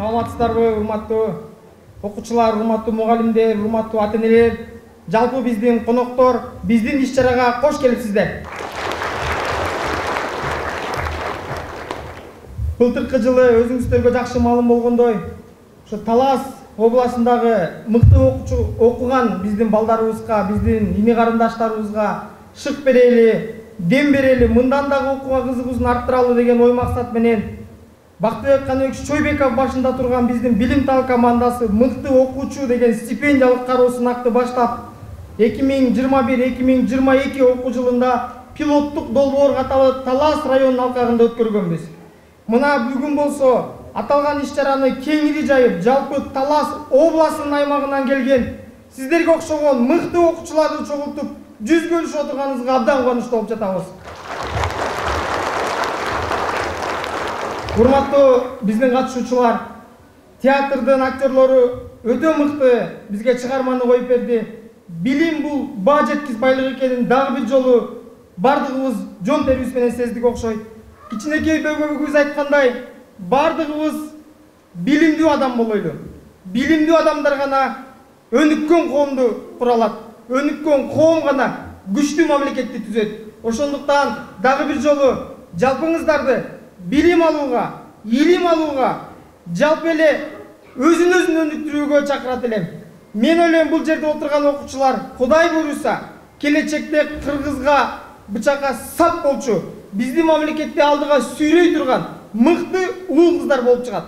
Саламатсыздарбы, урматтуу окуучулар, урматтуу мугалимдер, урматтуу ата-энелер, жалпы биздин коноктор, биздин иш-чарага кош келипсиздер. Былтыркы жылы өзүңүздөргө жакшы маалым болгондой, ошо Талас областындагы мыкты окуган биздин балдарыбызга, биздин ини карындаштарыбызга шык берели, дем берели, мындан дагы окууга кызыгуусун арттыралы деген ой максат менен Бактыбек Каныбек Чойбеков башында турган биздин билим-тал командасы мыкты окуучу деген стипендиялык кароосун акты баштап 2021-2022 окуу жылында пилоттук долбоор катары Талас районунун алкагында өткөргөнбүз. Мына бүгүн болсо аталган иш-чараны кеңири жайып, жалпы Талас областынын аймагынан келген сиздерге окшогон мыкты окуучуларды чогултуп жүз көрүшүп отурганыбызга абдан кубанычтуу болуп жатабыз. Урматтуу биздин катышуучулар, театрдын актерлору өтө мыкты бизге чыгарманы коюп берди. Билим бул баа жеткис байлык экенин дагы бир жолу бардыгыбыз жон терибиз менен сездик окшойт. Кичинекей бөгөбүгүбүз айткандай, бардыгыбыз билимдүү адам болойлу. Билимдүү адамдар гана өнүккөн коомду кура алат. Өнүккөн коом гана күчтүү мамлекетти түзөт. Ошондуктан дагы бир жолу жалпыңыздарды билим алууга, илим алууга, жалпы эле өзүн өнүктүрүүгө чакырат элем. Мен ойлойм, бул жерде отурган окуучулар Кудай буйруса келечекте Кыргызга бычакка сап болчу, биздин мамлекетти алдыга сүйрөй турган мыкты уул кыздар болуп чыгат.